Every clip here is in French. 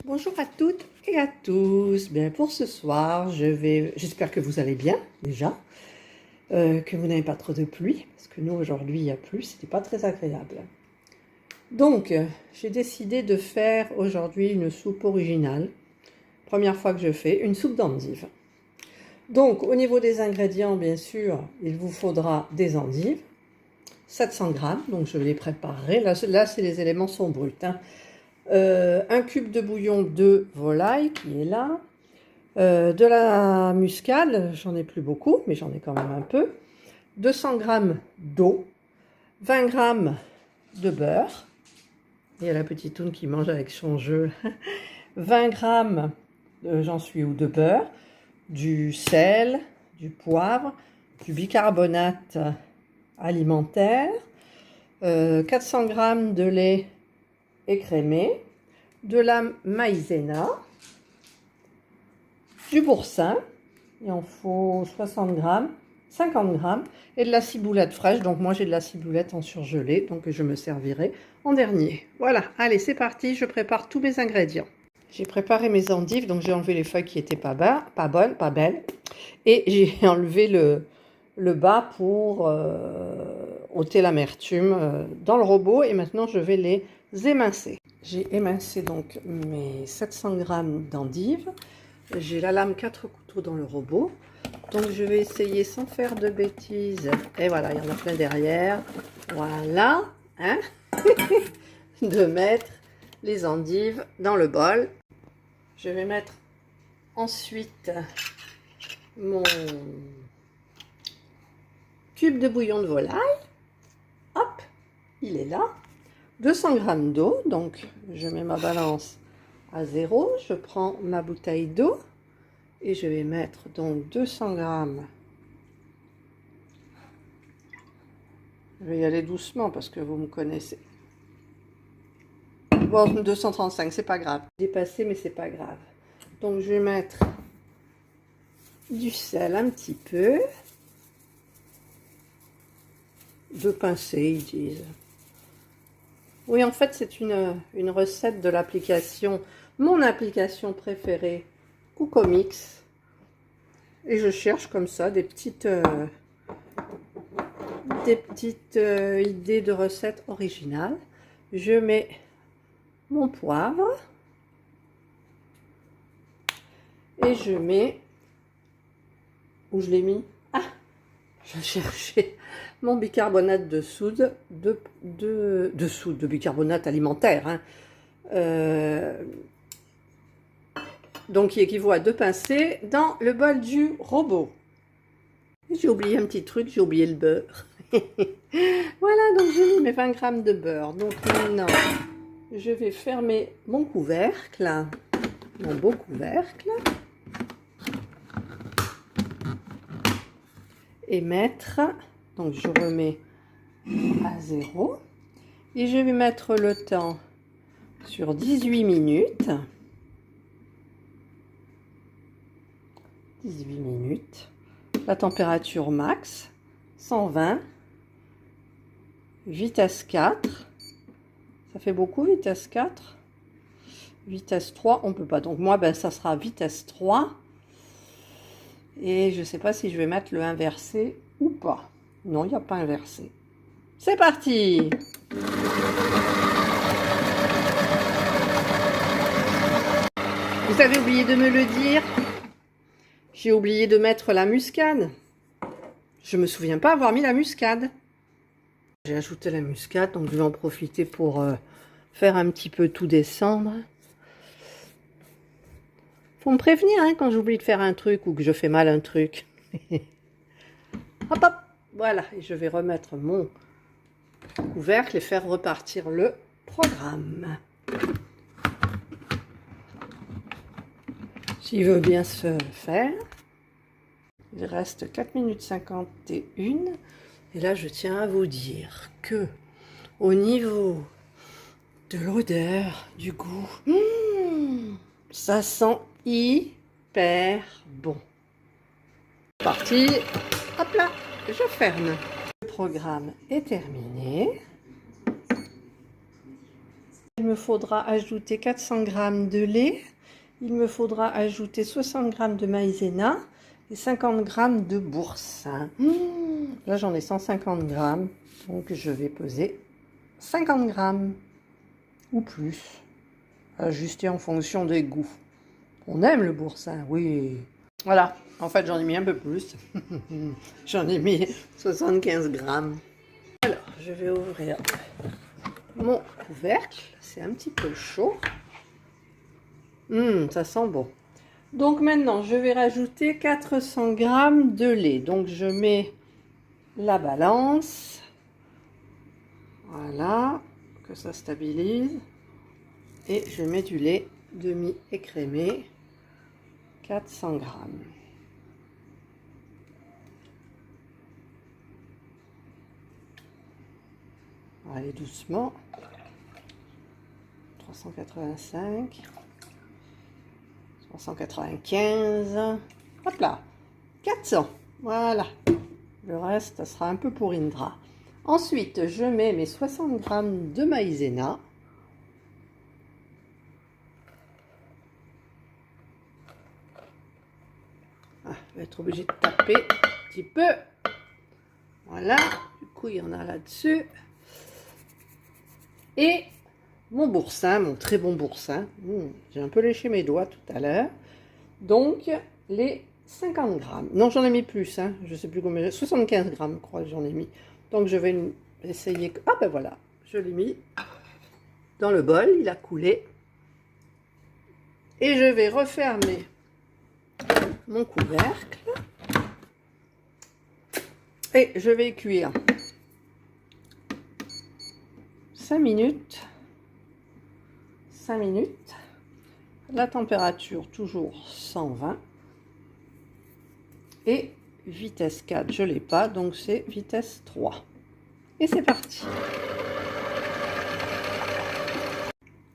Bonjour à toutes et à tous. Bien, pour ce soir, j'espère que vous allez bien déjà, que vous n'avez pas trop de pluie, parce que nous aujourd'hui il y a plu, c'était pas très agréable. Donc, j'ai décidé de faire aujourd'hui une soupe originale. Première fois que je fais une soupe d'endives. Donc, au niveau des ingrédients, bien sûr, il vous faudra des endives, 700 grammes, donc je vais les préparer. Là c'est les éléments sont bruts, hein. Un cube de bouillon de volaille qui est là, de la muscade, j'en ai plus beaucoup, mais j'en ai quand même un peu, 200 grammes d'eau, 20 grammes de beurre, il y a la petite toune qui mange avec son jeu, 20 grammes, j'en suis où, de beurre, du sel, du poivre, du bicarbonate alimentaire, 400 grammes de lait écrémé, de la maïzena, du boursin, il en faut 60 grammes, 50 grammes, et de la ciboulette fraîche. Donc moi j'ai de la ciboulette en surgelé, donc je me servirai en dernier. Voilà, allez c'est parti, je prépare tous mes ingrédients. J'ai préparé mes endives, donc j'ai enlevé les feuilles qui étaient pas bonnes, pas belles, et j'ai enlevé le bas pour ôter l'amertume dans le robot, et maintenant je vais les émincer. J'ai émincé donc mes 700 grammes d'endives. J'ai la lame 4 couteaux dans le robot. Donc je vais essayer sans faire de bêtises. Et voilà, il y en a plein derrière. Voilà, hein de mettre les endives dans le bol. Je vais mettre ensuite mon cube de bouillon de volaille. Hop, il est là. 200 grammes d'eau, donc je mets ma balance à 0, je prends ma bouteille d'eau et je vais mettre donc 200 grammes. Je vais y aller doucement parce que vous me connaissez. Bon, 235, c'est pas grave. Dépassé, mais c'est pas grave. Donc je vais mettre du sel un petit peu. 2 pincées, ils disent. Oui, en fait, c'est une recette de l'application, mon application préférée, Cookomix. Et je cherche comme ça des petites idées de recettes originales. Je mets mon poivre. Et je mets... Où je l'ai mis? Ah, je cherchais mon bicarbonate de soude, de bicarbonate alimentaire, hein. Donc qui équivaut à 2 pincées dans le bol du robot. J'ai oublié un petit truc, j'ai oublié le beurre. Voilà, donc j'ai mis mes 20 grammes de beurre. Donc maintenant, je vais fermer mon couvercle, mon beau couvercle, et mettre... Donc je remets à 0 et je vais mettre le temps sur 18 minutes. 18 minutes. La température max, 120. Vitesse 4. Ça fait beaucoup, vitesse 4. Vitesse 3, on peut pas. Donc moi, ben, ça sera vitesse 3. Et je ne sais pas si je vais mettre le inversé ou pas. Non, il n'y a pas inversé. C'est parti! Vous avez oublié de me le dire. J'ai oublié de mettre la muscade. Je me souviens pas avoir mis la muscade. J'ai ajouté la muscade, donc je vais en profiter pour faire un petit peu tout descendre. Faut me prévenir hein, quand j'oublie de faire un truc ou que je fais mal un truc. Hop hop, voilà, et je vais remettre mon couvercle et faire repartir le programme. S'il veut bien se faire. Il reste 4 minutes 51. Et là, je tiens à vous dire que au niveau de l'odeur, du goût, ça sent hyper bon. Parti, hop là, je ferme. Le programme est terminé. Il me faudra ajouter 400 g de lait. Il me faudra ajouter 60 g de maïzena et 50 g de boursin. Là, j'en ai 150 g. Donc, je vais peser 50 g ou plus. Ajuster en fonction des goûts. On aime le boursin, oui. Voilà. En fait, j'en ai mis un peu plus. J'en ai mis 75 g. Alors, je vais ouvrir mon couvercle. C'est un petit peu chaud. Ça sent bon. Donc maintenant, je vais rajouter 400 g de lait. Donc je mets la balance. Voilà, que ça stabilise. Et je mets du lait demi-écrémé. 400 g. Allez doucement. 385. 395, hop là, 400, voilà. Le reste, ça sera un peu pour Indra. Ensuite, je mets mes 60 g de maïzena. Je vais être obligée de taper un petit peu. Voilà, du coup, il y en a là-dessus. Et mon boursin, mon très bon boursin. J'ai un peu léché mes doigts tout à l'heure. Donc, les 50 g. Non, j'en ai mis plus. Hein. Je ne sais plus combien. 75 g, je crois que j'en ai mis. Donc, je vais essayer. Ah ben voilà, je l'ai mis dans le bol. Il a coulé. Et je vais refermer mon couvercle. Et je vais cuire 5 minutes. 5 minutes. La température toujours 120. Et vitesse 4, je ne l'ai pas, donc c'est vitesse 3. Et c'est parti.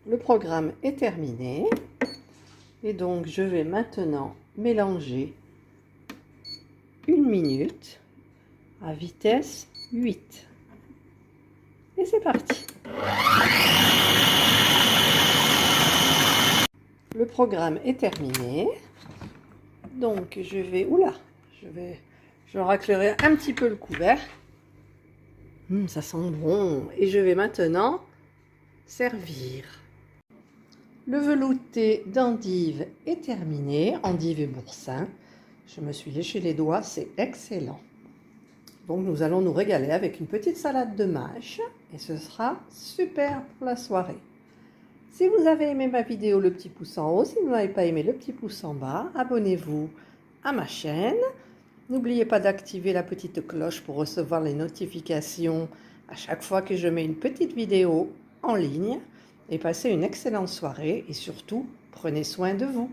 Le programme est terminé. Et donc je vais maintenant mélanger 1 minute à vitesse 8. Et c'est parti. Le programme est terminé. Donc je vais... Oula, je raclerai un petit peu le couvercle. Ça sent bon. Et je vais maintenant servir. Le velouté d'endive est terminé. Endive et boursin. Je me suis léché les doigts, c'est excellent. Donc nous allons nous régaler avec une petite salade de mâche. Et ce sera super pour la soirée. Si vous avez aimé ma vidéo, le petit pouce en haut. Si vous n'avez pas aimé, le petit pouce en bas. Abonnez-vous à ma chaîne. N'oubliez pas d'activer la petite cloche pour recevoir les notifications à chaque fois que je mets une petite vidéo en ligne. Et passez une excellente soirée et surtout, prenez soin de vous.